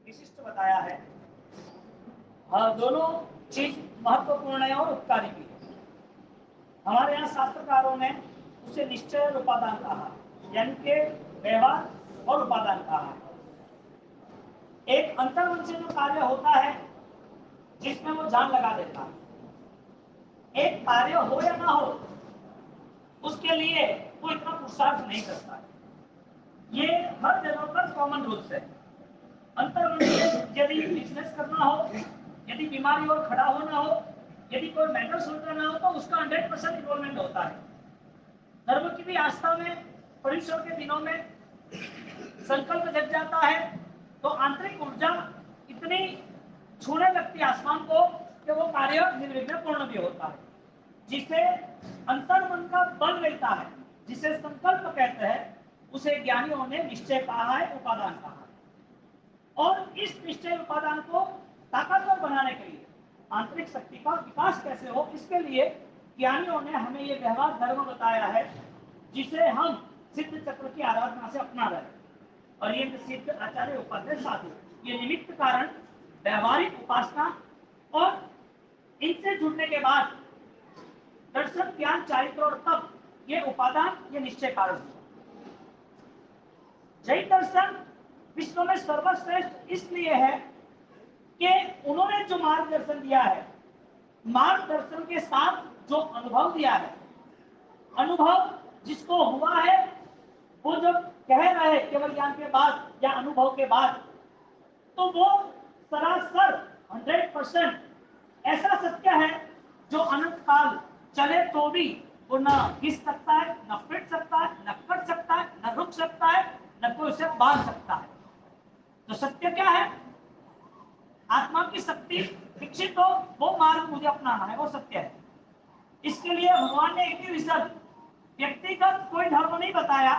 विशिष्ट बताया है। दोनों चीज महत्वपूर्ण है और उपकारी भी है। हमारे यहाँ शास्त्रकारों ने उसे निश्चय और उपादान कहा, यानी कि व्यवहार और उपादान कहा। एक अंतर्मन से जो कार्य होता है जिसमें वो जान लगा देता है। एक कार्य हो या ना हो उसके लिए वो इतना पुरुषार्थ नहीं करता है। ये हर जगह पर कॉमन रूल्स है। अंतर्मन से यदि बिजनेस करना हो, यदि बीमारी और खड़ा होना हो, यदि कोई मैटर सुलझाना ना हो तो उसका 100% इन्वॉल्वमेंट होता है। धर्म की भी आस्था में परिश्रम के दिनों में संकल्प जग जाता है तो आंतरिक ऊर्जा इतनी छूने लगती है आसमान को कि वो कार्य निर्विघ्न पूर्ण भी होता है, जिसे अंतर्मन का बल मिलता है, जिसे संकल्प कहते हैं, उसे ज्ञानियों ने निश्चय कहा है, उपादान कहा है। और इस निश्चय उपादान को ताकतवर बनाने के लिए आंतरिक शक्ति का विकास कैसे हो, इसके लिए ज्ञानियों ने हमें ये व्यवहार धर्म बताया है, जिसे हम सिद्ध चक्र की आराधना से अपना रहे। और ये सिद्ध आचार्य उपाध्याय साधु, ये निमित्त कारण व्यवहारिक उपासना और इनसे जुड़ने के बाद दर्शन, ज्ञान, चारित्र और तप, ये उपादान, ये निश्चय कारण हुआ। जैन दर्शन विश्व में सर्वश्रेष्ठ इसलिए है कि उन्होंने जो मार्गदर्शन दिया है, मार्गदर्शन के साथ जो अनुभव दिया है, अनुभव जिसको हुआ है वो जब कह रहे केवल ज्ञान के बाद या अनुभव के बाद, तो वो सरासर 100% ऐसा सत्य है जो अनंत काल चले तो भी वो न घिस सकता है, न पिट सकता है, न कट सकता है, न रुक सकता है, न कोई उसे बांध सकता है। तो सत्य क्या है? आत्मा की शक्ति विकसित हो, वो मार्ग मुझे अपनाना है, वो सत्य है। इसके लिए भगवान ने एक ही विजन, व्यक्तिगत कोई धर्म नहीं बताया,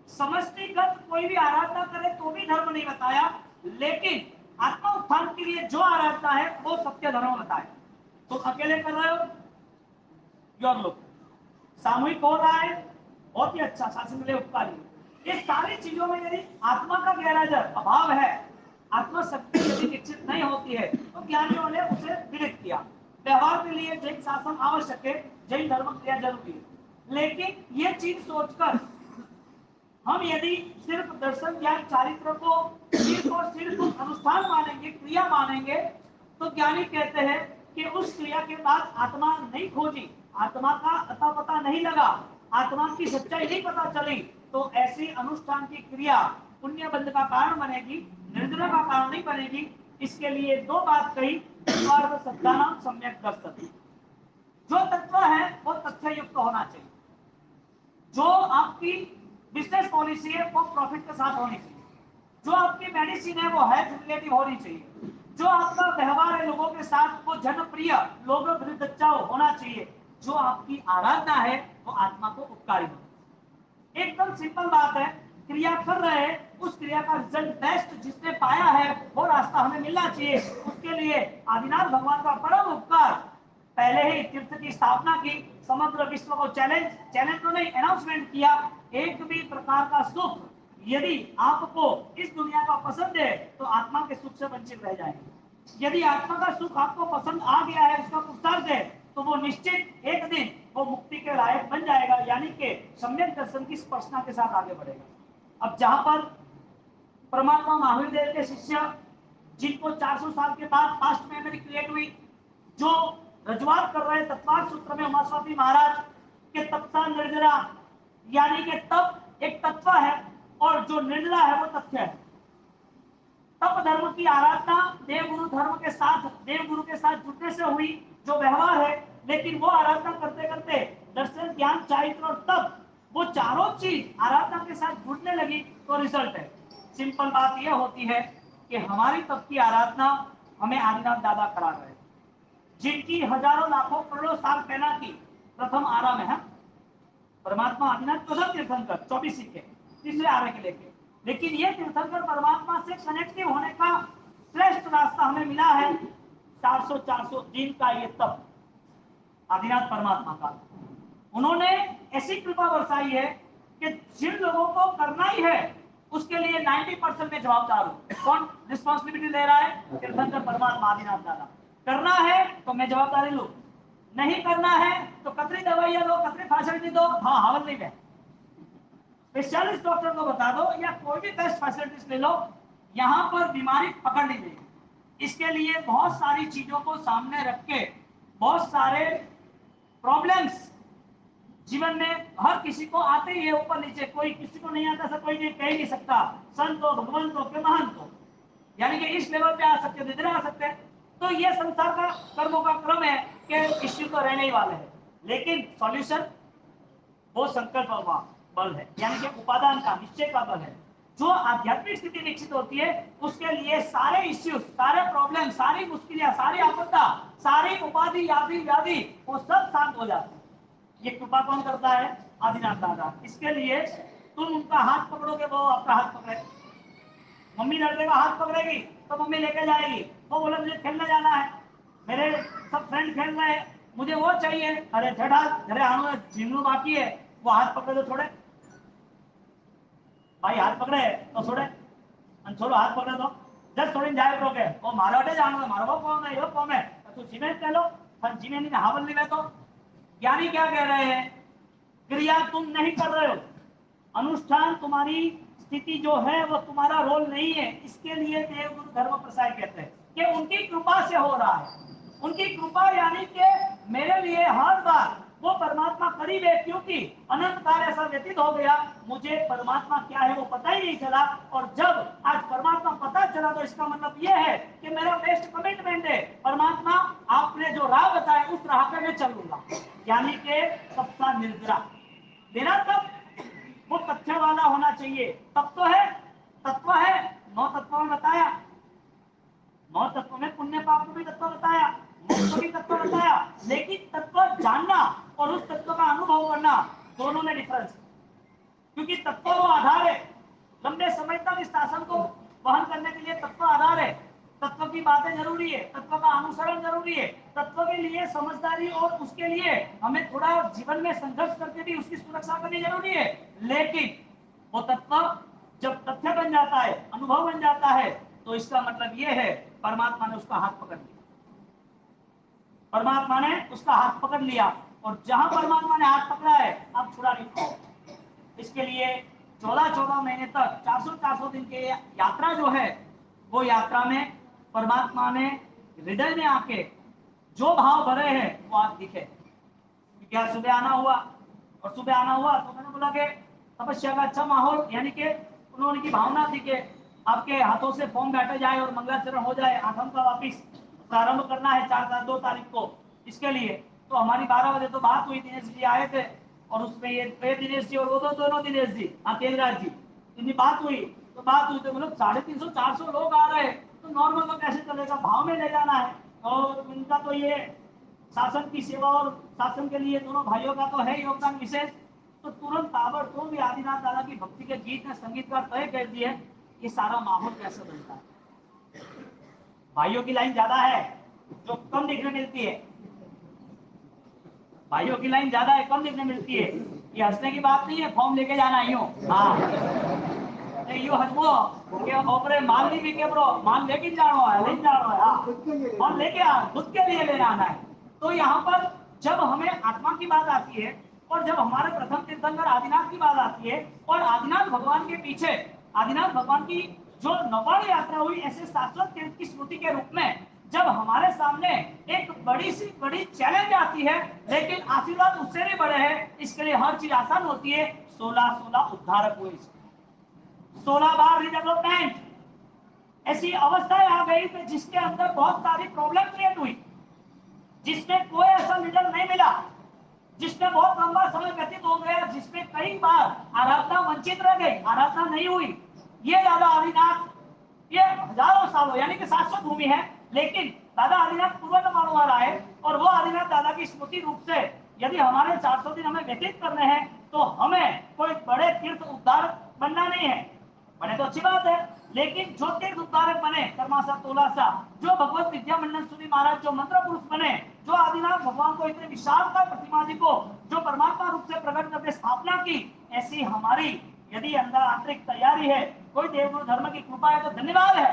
समष्टिगत कोई भी आराधना करे तो भी धर्म नहीं बताया, लेकिन आत्मा उत्थान के लिए जो आराधना है वो सत्य धर्म बताया। तुम अकेले कर रहे हो, योर लोग सामूहिक हो रहा है, बहुत ही अच्छा, शासन के लिए उपकारी। ये सारी चीजों में यदि आत्मा का गैरहाजिर अभाव है, आत्मा शक्ति यदि विकसित नहीं होती है, तो ज्ञानियों ने उसे विदित किया। व्यवहार के लिए जैन शासन आवश्यक है, जैन धर्म क्रिया जरूरी है, लेकिन ये चीज सोचकर हम यदि सिर्फ दर्शन, ज्ञान, चारित्र को सिर्फ और सिर्फ अनुष्ठान मानेंगे, क्रिया मानेंगे, तो ज्ञानी कहते हैं कि उस क्रिया के बाद आत्मा नहीं खोजी, आत्मा का अता पता नहीं लगा, आत्मा की सच्चाई नहीं पता चली, तो ऐसी अनुष्ठान की क्रिया पुण्य बंध का कारण बनेगी, निर्जला का कारण नहीं बनेगी। इसके लिए दो बात कही, सत्यानाम सम्यक दर्शन। जो तत्व है वो तथ्य युक्त होना चाहिए, जो आपकी बिजनेस पॉलिसी है वो प्रॉफिट के साथ होनी चाहिए, जो आपकी मेडिसिन है वो हेल्थ रिलेटिव होनी चाहिए, जो आपका व्यवहार है लोगों के साथ वो जनप्रिय, लोगों वृद्धचाओ होना चाहिए, जो आपकी आराधना है वो आत्मा को उपकारी हो। एकदम सिंपल बात है, क्रिया कर रहे हैं, उस क्रिया का रिजल्ट बेस्ट जिसने पाया है वो रास्ता हमें मिलना चाहिए। उसके लिए आदिनाथ भगवान का परम उपकार, पहले ही तीर्थ की स्थापना की, समग्र विश्व को चैलेंज तो नहीं, अनाउंसमेंट किया, एक भी प्रकार का सुख यदि आपको इस दुनिया का पसंद है तो आत्मा के सुख से वंचित रह जाएंगे। यदि आत्मा का सुख आपको पसंद आ गया है, उसका पुरुषार्थ है, तो वो निश्चित एक दिन वो मुक्ति के लायक बन जाएगा, यानी कि सम्यक दर्शन की स्पर्शना के साथ आगे बढ़ेगा। अब जहां पर परमात्मा महावीर देव के शिष्य, जिनको 400 साल के बाद पास्ट मेमोरी क्रिएट हुई, जो रजवात कर रहे तत्वार्थ सूत्र में उमास्वामी महाराज के तपसा निर्जरा, यानी कि तप एक तत्व है और जो निर्जरा है वो तथ्य है। तप धर्म की आराधना देवगुरु धर्म के साथ, देवगुरु के साथ जुड़ने से हुई जो व्यवहार है, लेकिन वो आराधना करते करते दर्शन, ज्ञान, चारित्र और तप, वो चारों चीज आराधना के साथ जुड़ने लगी तो रिजल्ट है। सिंपल बात यह होती है कि हमारी तप की आराधना हमें आदिनाथ दादा करा रहे हैं, जिनकी हजारों लाखों करोड़ों साल पहला की प्रथम आरा में है। परमात्मा आदिनाथ प्रथम तीर्थंकर 24 सीखे, तीसरे आरे के लेके, लेकिन ये तीर्थंकर परमात्मा से कनेक्टिव होने का श्रेष्ठ रास्ता हमें मिला है। 400 दिन का ये तप आदिनाथ परमात्मा का, उन्होंने ऐसी कृपा बरसाई है कि जिन लोगों को करना ही है उसके लिए 90% में जवाबदार हूँ। कौन रिस्पॉन्सिबिलिटी ले रहा है? तीर्थंकर परमात्मा आदिनाथ दादा। करना है तो मैं जवाबदारी लूँ, नहीं करना है तो कतरी दवाइयाँ दो, कतरी फैसिलिटी दो, हाँ हावल नहीं है, स्पेशलिस्ट डॉक्टर को बता दो या कोई भी बेस्ट फैसिलिटीज ले लो, यहाँ पर बीमारी पकड़ नहीं देगी। इसके लिए बहुत सारी चीजों को सामने रख के, बहुत सारे प्रॉब्लम्स जीवन में हर किसी को आते ही है, ऊपर नीचे, कोई किसी को नहीं आता, कोई नहीं कह नहीं सकता संत हो, भगवंत हो के महंत हो, यानी कि इस लेवल पे आ सकते हैं, इधर आ सकते हैं। तो ये संसार का कर्मों का क्रम है कि इश्यू तो रहने ही वाले हैं, लेकिन सॉल्यूशन वो संकल्प बल है, यानी कि उपादान का, निश्चय का बल है। जो आध्यात्मिक स्थिति विकसित होती है उसके लिए सारे इश्यूज, सारे प्रॉब्लम, सारी मुश्किलें, सारी आपदा, सारी उपाधि, यादी व्याधि, वो सब शांत हो जाती है। ये कृपा कौन करता है? आदिनाथ दादा। इसके लिए तुम उनका हाथ पकड़ोगे, वो आपका हाथ पकड़े। मम्मी लड़के का हाथ पकड़ेगी तो मम्मी लेके जाएगी। वो बोले मुझे खेलने जाना है, मेरे सब फ्रेंड खेल रहे हैं, मुझे वो चाहिए, अरे झड़ा घरे आनो झीमू बाकी है, वो हाथ पकड़े तो छोड़े, भाई हाथ पकड़े तो छोड़े, छोड़ो हाथ पकड़े तो जब थोड़ी जाए रोके, वो मारो अटे जानो है, मारो वो कौन है, यो कौन है, तो तू जीने कह लो, जीने नहीं हावल नहीं है। तो ज्ञानी क्या कह रहे हैं? क्रिया तुम नहीं कर रहे हो, अनुष्ठान तुम्हारी स्थिति जो है वो तुम्हारा रोल नहीं है। इसके लिए देवगुरु धर्म प्रसाद कहते हैं कि उनकी कृपा से हो रहा है। उनकी कृपा यानी कि मेरे लिए हर बार वो परमात्मा करीब है, क्योंकि अनंत काल ऐसा व्यतीत हो गया, मुझे परमात्मा क्या है वो पता ही नहीं चला। और जब आज परमात्मा पता चला तो इसका मतलब ये है कि मेरा बेस्ट कमिटमेंट है, परमात्मा आपने जो राह बताया उस राह पे मैं चलूंगा, यानी कि सबका निर्जरा। मेरा तब वो तथ्य वाला होना चाहिए। तत्व है, तत्व है, 9 तत्वों में बताया, 9 तत्वों में पुण्य पाप को भी तत्व बताया, मोक्ष को भी तत्व बताया, लेकिन तत्व जानना और उस तत्व का अनुभव करना, दोनों में डिफरेंस है। क्योंकि तत्व वो आधार है, लंबे समय तक इस शासन को वहन करने के लिए तत्व आधार है। तत्व की बातें जरूरी है, तत्व का अनुसरण जरूरी है, तत्व के लिए समझदारी और उसके लिए हमें थोड़ा जीवन में संघर्ष करके भी उसकी सुरक्षा करनी जरूरी है। लेकिन वो तत्व जब तथ्य बन जाता है, अनुभव बन जाता है, तो इसका मतलब यह है परमात्मा ने उसका हाथ पकड़ लिया, परमात्मा ने उसका हाथ पकड़ लिया। और जहां परमात्मा ने हाथ पकड़ा है आप छुड़ा नहीं पाओ। इसके लिए 14-14 महीने तक 400 दिन की यात्रा जो है, वो यात्रा में परमात्मा ने हृदय में आके जो भाव भरे हैं वो आज दिखे। क्या सुबह आना हुआ, और सुबह आना हुआ तो मैंने बोला कि तपस्या का अच्छा माहौल, यानी कि उन्होंने की भावना थी कि आपके हाथों से फॉर्म बैठे जाए और मंगलाचरण हो जाए, आठम का वापिस प्रारंभ करना है 2 तारीख को। इसके लिए तो हमारी 12 बजे तो बात हुई, दिनेश जी आए थे, और उसमें ये दिनेश जी और वो दोनों दिनेश जी, तेजराज जी, इनकी बात हुई। तो बात हुई तो मतलब 350-400 लोग आ रहे हैं, तो नॉर्मल तो कैसे चलेगा, भाव में ले जाना है। और उनका तो ये शासन की सेवा और शासन के लिए दोनों भाइयों का तो है योगदान विशेष। तो तुरंत ताबड़तोड़ भी आदिनाथ दादा की भक्ति के गीत ने संगीतकार तय कर दिए, ये सारा माहौल कैसे बनता है। भाइयों की लाइन ज्यादा है जो कम देखने मिलती है, भाइयों की लाइन ज्यादा है कम देखने मिलती है। ये हंसने की बात नहीं है, फॉर्म लेके जाना यूं, हाँ यूं हंसबो कि ओपरे माल नहीं बिके ब्रो, माल लेके जानो है, लेके जानो है, हाँ और लेके आ, खुद के लिए लेना आना है। तो यहाँ पर जब हमें आत्मा की बात आती है, और जब हमारे प्रथम तीर्थंकर आदिनाथ की बात आती है, और आदिनाथ भगवान के पीछे आदिनाथ भगवान की जो नवाड़ यात्रा हुई ऐसे शाश्वत तीर्थ की स्मृति के रूप में, जब हमारे सामने एक बड़ी सी बड़ी चैलेंज आती है, लेकिन आशीर्वाद उससे भी बड़े हैं। इसके लिए हर चीज आसान होती है। 16 उद्धारक हुए, 16 बार रिडेवलपमेंट, ऐसी अवस्थाएं आ गई कि जिसके अंदर बहुत सारी प्रॉब्लम क्रिएट हुई, जिसमें कोई ऐसा लीडर नहीं मिला, जिसमें बहुत लंबा समय व्यतीत हो गया, जिसमें कई बार आराधना वंचित रह गई, आराधना नहीं हुई। ये दादा आदिनाथ, ये हजारों सालों यानी कि शाश्वत भूमि है, लेकिन दादा आदिनाथ पूर्व मानो वाला है। और वो आदिनाथ दादा की स्मृति रूप से यदि हमारे 400 दिन हमें व्यतीत करने हैं, तो हमें कोई बड़े तीर्थ उद्धार बनना नहीं है, बने तो अच्छी बात है, लेकिन जो तीर्थ उद्धारक बने, कर्मासा तोलासा, जो भगवत विद्या मंडल सूरी महाराज जो मंत्र पुरुष बने, जो आदिनाथ भगवान को इतने विशाल का प्रतिमा जी को जो परमात्मा रूप से प्रकट करके स्थापना की, ऐसी हमारी यदि अंदर आंतरिक तैयारी है, कोई देवगुरु धर्म की कृपा है तो धन्यवाद है।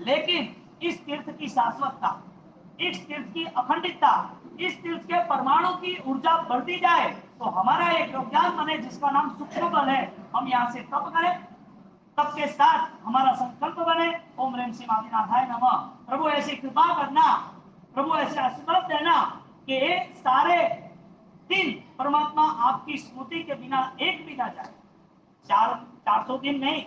लेकिन इस तीर्थ की शाश्वतता, इस तीर्थ की अखंडितता, इस तीर्थ के परमाणु की ऊर्जा बढ़ती जाए तो हमारा एक योगदान बने जिसका नाम सूक्ष्म बल है। हम यहाँ से तप करें, तप के साथ हमारा संकल्प बने ओम ह्रीं श्रीं आदिनाथाय नमः। प्रभु ऐसी कृपा करना, प्रभु ऐसे आशीर्वाद देना कि सारे दिन परमात्मा आपकी स्मृति के बिना एक भी ना जाए। 400 दिन नहीं,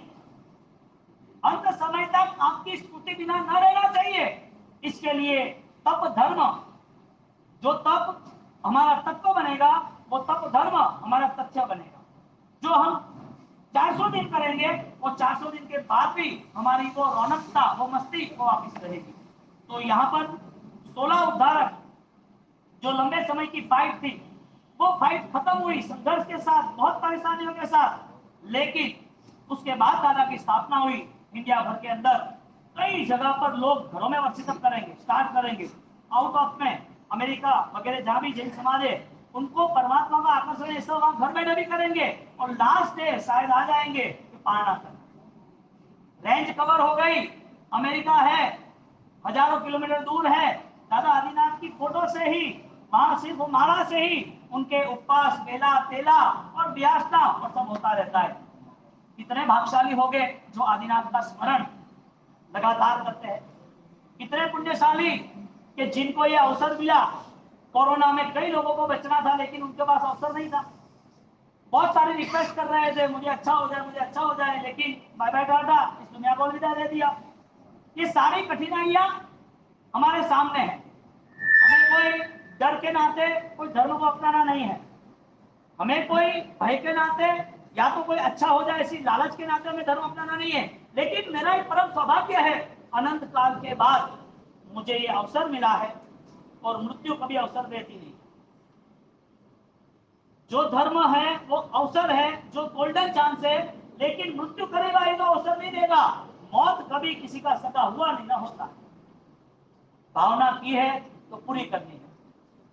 अंत समय तक आपकी स्मृति बिना न रहना चाहिए। इसके लिए तप धर्म, जो तप हमारा तत्व बनेगा वो तप धर्म हमारा तथ्य बनेगा। जो हम 400 दिन करेंगे और 400 दिन के बाद भी हमारी वो रौनकता, वो मस्ती वो वापिस रहेगी। तो यहाँ पर 16 उद्धारक जो लंबे समय की फाइट थी, वो फाइट खत्म हुई संघर्ष के साथ, बहुत परेशानियों के साथ। लेकिन उसके बाद दादा की स्थापना हुई इंडिया भर के अंदर। कई जगह पर लोग घरों में वर्शिप करेंगे, स्टार्ट करेंगे। आउट ऑफ में अमेरिका वगैरह जहां भी जैन समाज है, उनको परमात्मा का आकर्षण ऐसा वहां घर बैठे भी करेंगे और लास्ट डे शायद आ जाएंगे कि पाना कर रेंज कवर हो गई। अमेरिका है, हजारों किलोमीटर दूर है। दादा आदिनाथ की फोटो से ही, वहां सिर्फ माला से ही उनके उपवास, बेला तेला और व्यासना और सब होता रहता है। कितने भाग्यशाली हो गए जो आदिनाथ का स्मरण लगातार करते हैं। कितने पुण्यशाली कि जिनको ये अवसर मिला। कोरोना में कई लोगों को बचना था लेकिन उनके पास अवसर नहीं था। बहुत सारे रिक्वेस्ट कर रहे थे मुझे अच्छा हो जाए, मुझे अच्छा हो जाए, लेकिन बाय बाय टाटा, इस दुनिया को अलविदा दे दिया। ये सारी कठिनाइयां हमारे सामने है। हमें कोई डर के नाते कोई धर्म को अपनाना नहीं है, हमें कोई भय के नाते या तो कोई अच्छा हो जाए ऐसी लालच के नाते हमें धर्म अपनाना नहीं है। लेकिन मेरा एक परम सौभाग्य है, अनंत काल के बाद मुझे ये अवसर मिला है और मृत्यु कभी अवसर देती नहीं। जो धर्म है वो अवसर है, जो गोल्डन चांस है, लेकिन मृत्यु करेगा ये तो अवसर नहीं देगा। मौत कभी किसी का सगा हुआ नहीं ना होता। भावना की है तो पूरी करनी है,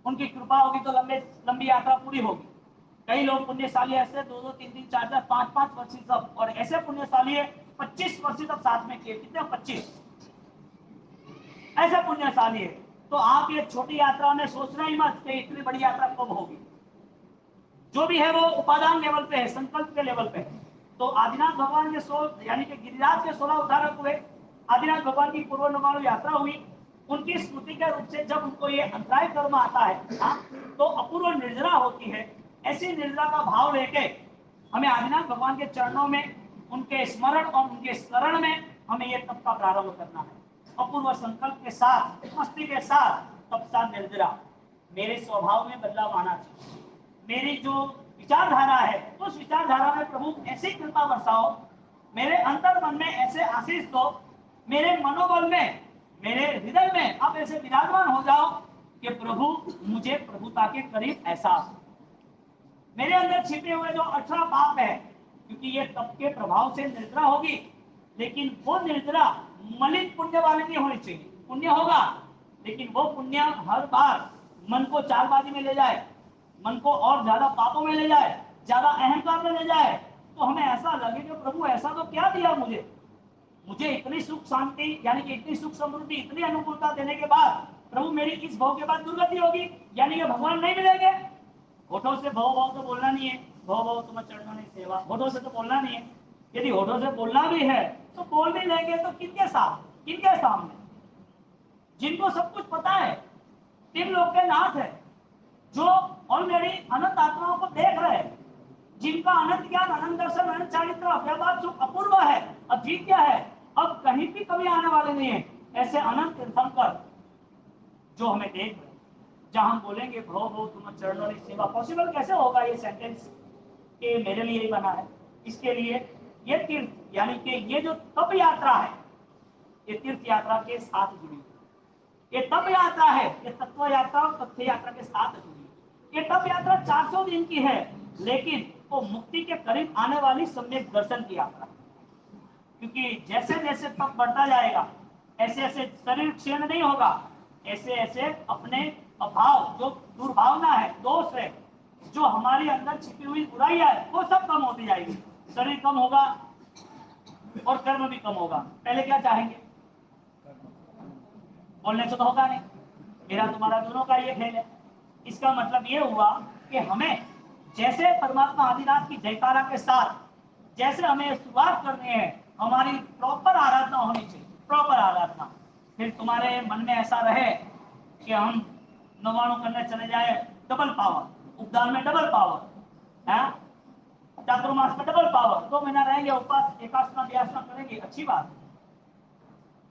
उनकी कृपा होगी तो लंबी यात्रा पूरी होगी। कई लोग पुण्यशाली ऐसे 2-2, 3-3, 4-4, 5-5 वर्ष सब, और ऐसे पुण्यशाली है 25 वर्ष तक साथ में किए। कितने? 25 ऐसे पुण्यशाली है। तो आप ये छोटी यात्रा में सोचना ही मत कि इतनी बड़ी यात्रा कब होगी। जो भी है वो उपादान लेवल पे है, संकल्प के लेवल पे है। तो आदिनाथ भगवान के 16 यानी कि गिरिराज के 16 उद्धारक हुए। आदिनाथ भगवान की पूर्व नमाणु यात्रा हुई। उनकी स्मृति के रूप से जब उनको ये अंतराय कर्म आता है तो अपूर्व निर्जरा होती है। ऐसी निर्जरा का भाव लेके हमें आदिनाथ भगवान के चरणों में, उनके स्मरण और उनके शरण में हमें ये तप का प्रारंभ करना है। अपूर्व संकल्प के साथ, मस्ती के साथ तपसा निर्जरा। मेरे स्वभाव में बदलाव आना चाहिए। मेरी जो विचारधारा है उस विचारधारा में प्रभु ऐसी कृपा बरसाओ, मेरे अंतर मन में ऐसे आशीष दो, मेरे मनोबल में, मेरे हृदय में आप ऐसे विराजमान हो जाओ कि प्रभु मुझे प्रभुता के करीब एहसास हो। मेरे अंदर छिपे हुए जो 18 पाप है, क्योंकि ये तप के प्रभाव से निर्जरा होगी, लेकिन वो निर्जरा मलिन पुण्य वाली नहीं होनी चाहिए। पुण्य होगा लेकिन वो पुण्य हर बार मन को चालबाजी में ले जाए, मन को और ज्यादा पापों में ले जाए, ज्यादा अहंकार में ले जाए, तो हमें ऐसा लगे कि प्रभु ऐसा तो क्या दिया मुझे इतनी सुख शांति, यानी कि इतनी सुख समृद्धि, इतनी अनुकूलता देने के बाद प्रभु मेरी इस भाव के बाद दुर्गति होगी, यानी कि भगवान नहीं मिलेंगे। होठों से भव भव तो बोलना नहीं है, भव भव तुम चरणों नहीं सेवा, होठों से तो बोलना नहीं है। यदि होठों से बोलना भी है तो बोल भी लेंगे तो किनके साथ, किनके सामने? जिनको सब कुछ पता है, तीन लोग के नाथ है, जो ऑलरेडी अनंत आत्माओं को देख रहे हैं, जिनका अनंत ज्ञान, अनंत दर्शन, अनंत चारित्र, अव्यवहार सुख अपूर्व है, अद्वितीय है, अब कहीं भी कभी आने वाले नहीं है। ऐसे अनंत तीर्थंकर जो हमें देख रहे, जहां हम बोलेंगे भव भव तुम चरणों की सेवा, पॉसिबल कैसे होगा ये सेंटेंस कि मेरे लिए ही बना है? इसके लिए ये तीर्थ यानी कि ये जो तप यात्रा है, ये तीर्थ यात्रा के साथ जुड़ी है। ये तप यात्रा है, ये तत्व यात्रा और तथ्य यात्रा के साथ जुड़ी है। ये तप यात्रा 400 दिन की है, लेकिन वो मुक्ति के करीब आने वाली सम्यक दर्शन की यात्रा, क्योंकि जैसे जैसे तप बढ़ता जाएगा ऐसे ऐसे शरीर क्षीण नहीं होगा, ऐसे ऐसे अपने अभाव, जो दुर्भावना है, दोष है, जो हमारे अंदर छिपी हुई बुराइयां है, वो सब कम होती जाएगी। शरीर कम होगा और कर्म भी कम होगा। पहले क्या चाहेंगे? बोलने से तो होगा नहीं, मेरा तुम्हारा दोनों का ये खेल है। इसका मतलब ये हुआ कि हमें जैसे परमात्मा आदिनाथ की जयकारा के साथ जैसे हमें शुरुआत करनी है, हमारी प्रॉपर आराधना होनी चाहिए, प्रॉपर आराधना। फिर तुम्हारे मन में ऐसा रहे कि हम नवाणु करने चले जाए, डबल पावर, उपदान में डबल पावर है, चातुर्मास में डबल पावर, 2 महीना रहेंगे उपवास, एकासना व्यासना करेंगे, अच्छी बात,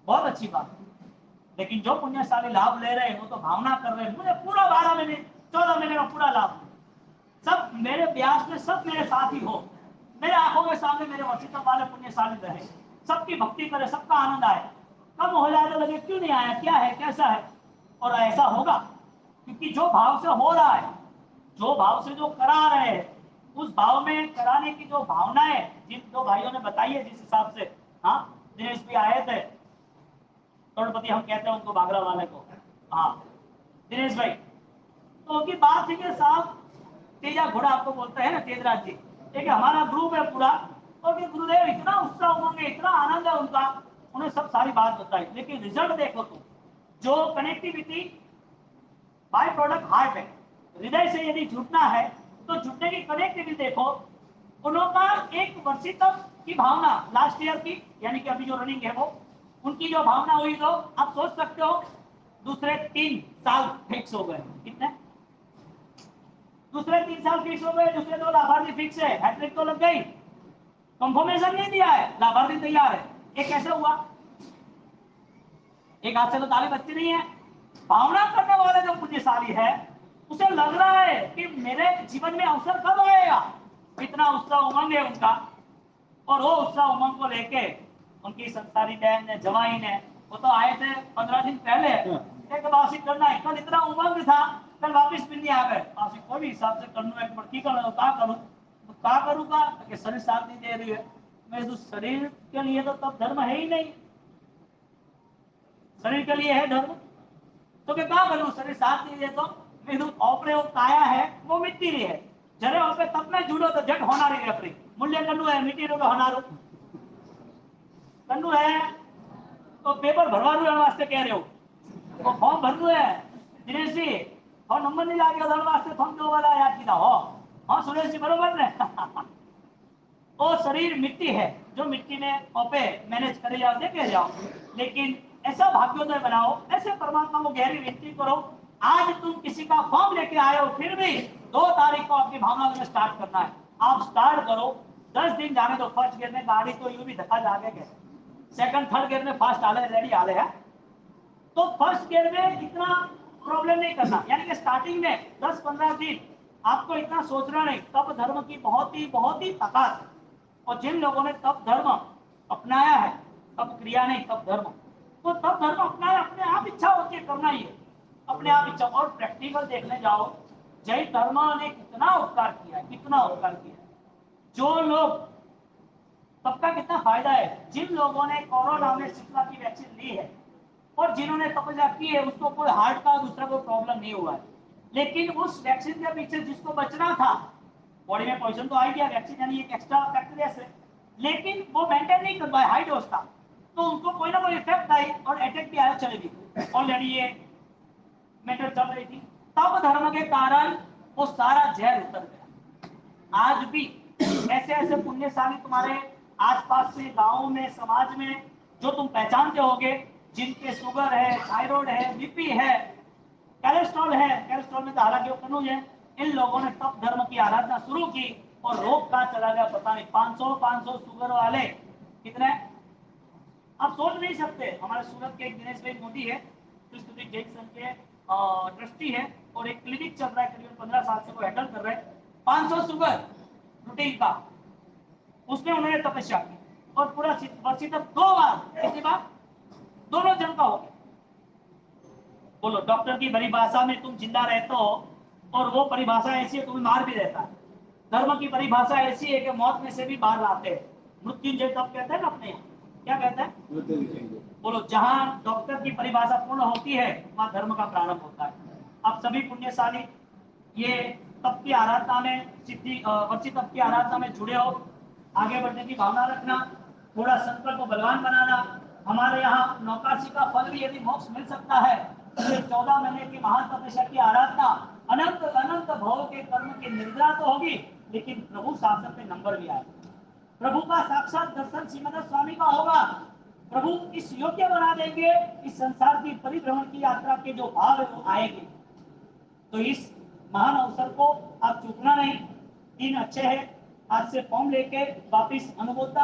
बहुत अच्छी बात। लेकिन जो पुण्यशाली लाभ ले रहे हैं वो तो भावना कर रहे हैं, मुझे पूरा 12 महीने 14 महीने का पूरा लाभ, सब मेरे ब्यास में सब मेरे साथ ही हो, मेरे आंखों के सामने मेरे वसीयत वाले पुण्यशाली रहे, सबकी भक्ति करे, सबका आनंद आए। कम हो जाए तो लगे क्यों नहीं आया, क्या है, कैसा है। और ऐसा होगा क्योंकि जो भाव से हो रहा है, जो भाव से जो करा रहे हैं, उस भाव में कराने की जो भावना है, जिन दो भाइयों ने बताई है जिस हिसाब से, हाँ दिनेश भी आए थे, करोड़पति हम कहते हैं उनको, बागरा वाले को, हाँ दिनेश भाई, तो उनकी बात थी कि साहब तेजा घोड़ा आपको बोलते हैं ना तेजराज जी, एक हमारा ग्रुप है पूरा, और गुरुदेव इतना उत्साह उमंग, इतना आनंद है उनका, उन्हें सब सारी बात बताई, लेकिन रिजल्ट देखो तुम, जो कनेक्टिविटी बाय प्रोडक्ट हार्ट है, हृदय से यदि जुटना है तो जुटने की कनेक्टिविटी देखो, उनका एक वर्षी तक की भावना लास्ट ईयर की, यानी कि अभी जो रनिंग है वो, उनकी जो भावना हुई, तो आप सोच सकते हो दूसरे 3 साल फिक्स हो गए, कितने? दूसरे 3 साल फिक्स हो गए, दूसरे 2 लाभार्थी फिक्स है, हैट्रिक तो लग गई, कंफर्मेशन नहीं दिया है, लाभार्थी तैयार है, ये कैसे हुआ? एक हाथ से तो ताली बजती नहीं है। भावना करने वाले जो पुण्यशाली है, उसे लग रहा है कि मेरे जीवन में अवसर कब आएगा, इतना उत्साह उमंग है उनका, और वो उत्साह उमंग को लेके उनकी संसारी बहन ने, जवाई ने, वो तो आए थे 15 दिन पहले, एक वार्षिक करना है, कल इतना उमंग था, कल वापिस भी नहीं आ गए, वार्षिक कोई भी हिसाब से करना एक बढ़ती कर क्या करूं, तो क्या करूंगा, तो शरीर साथ नहीं दे रही है, मैं तो शरीर के लिए तो तब धर्म है ही नहीं, शरीर के लिए है धर्म, तो क्या करूं, शरीर साथ नहीं दे तो विद्युत ऑपरे वो काया है वो मिट्टी रही है, जरे ऑपरे तब में जुड़ो तो जट होना रही है, अपनी मूल्य कनु है मिट्टी रो होना रो कनु है, तो पेपर भरवारू है वास्ते कह रहे हो, तो फॉर्म भरनु है दिनेश जी, और नंबर नहीं लागेगा धन वास्ते फॉर्म दो वाला याद कीधा हो, हाँ सुरेश जी बरोबर ने वो शरीर मिट्टी है, जो मिट्टी में ओपे मैनेज करे जाओ, देखे जाओ, लेकिन ऐसा भाग्योदय बनाओ, ऐसे परमात्मा को गहरी विनती करो, आज तुम किसी का फॉर्म लेके आए हो, फिर भी 2 तारीख को आपकी भावना में स्टार्ट करना है, आप स्टार्ट करो, 10 दिन जाने दो, फर्स्ट गियर में गाड़ी तो यूं भी धक्का जागे गए, सेकंड थर्ड गियर में फास्ट आले रेडी आले है, तो फर्स्ट गियर में इतना प्रॉब्लम नहीं करना, यानी कि स्टार्टिंग में 10-15 दिन आपको इतना सोचना नहीं, तब धर्म की बहुत ही ताकत, और जिन लोगों ने तब धर्म अपनाया है, तब क्रिया नहीं तब धर्म, तो तब धर्म अपनाया, अपने आप इच्छा होती है करना ही है, अपने आप इच्छा, और प्रैक्टिकल देखने जाओ, जैन धर्म ने कितना उपकार किया है, कितना उपकार किया है, जो लोग, सबका कितना फायदा है, जिन लोगों ने कोरोना में शीतला की वैक्सीन ली है और जिन्होंने तपस्या की है, उसको कोई हार्ट का दूसरा कोई प्रॉब्लम नहीं हुआ है, लेकिन उस वैक्सीन के पीछे जिसको बचना था, बॉडी में पॉइजन तो आ गया, वैक्सीन यानी एक एक्स्ट्रा बैक्टीरिया से, लेकिन वो मेंटेन नहीं कर पाए, हाई डोज था, तो उनको कोई ना कोई इफेक्ट आई और अटैक भी आया, चले गई, ऑलरेडी ये मैटर चल रही थी, तब धर्म के कारण वो सारा जहर उतर गया। आज भी ऐसे ऐसे पुण्यशाली तुम्हारे आसपास से, गांव में, समाज में, जो तुम पहचानते होगे, जिनके शुगर है, थायराइड है, बीपी है, कैलेस्ट्रॉल है, कैलेस्ट्रॉल में तो हालांकि वो कनूज है, इन लोगों ने तब धर्म की आराधना शुरू की और रोग कहां चला गया पता नहीं, 500 शुगर वाले कितने, आप सोच नहीं सकते। हमारे सूरत के एक दिनेश भाई मोदी है, कृष्ण जैन संघ के ट्रस्टी है, और एक क्लिनिक चल रहा है, करीबन 15 साल से वो हैंडल कर रहे हैं, 500 शुगर रूटीन का, उसमें उन्होंने तपस्या की और पूरा वर्षी तक 2 बार, कितनी बार, दोनों जन का हो गया। बोलो, डॉक्टर की परिभाषा में तुम जिंदा रहते हो, और वो परिभाषा ऐसी है तुम्हें मार भी देता है, धर्म की परिभाषा ऐसी है कि मौत में से भी बाहर लाते हैं, मृत्युंजय तब कहते हैं ना अपने, क्या कहते हैं, बोलो, जहां डॉक्टर की परिभाषा पूर्ण होती है वहां धर्म का प्रारंभ होता है। अब सभी पुण्यशाली ये तप की आराधना में, सिद्धि वर्षी तप की आराधना में जुड़े हो, आगे बढ़ने की भावना रखना, थोड़ा संकल्प को बलवान बनाना। हमारे यहाँ नौकाशी का फल भी यदि मोक्ष मिल सकता है तो 14 महीने की महान तपस्या की आराधना, अनंत अनंत भव के कर्म की निर्जरा तो होगी, लेकिन प्रभु शासन में नंबर भी आएगा। प्रभु का साक्षात दर्शन श्रीमद स्वामी का होगा। प्रभु इस योग्य बना देंगे, इस संसार की परिभ्रमण की यात्रा के जो भाव है वो आएंगे। तो इस महान अवसर को आप चूकना नहीं। दिन अच्छे है, आज से फॉर्म लेके वापिस अनुमोदन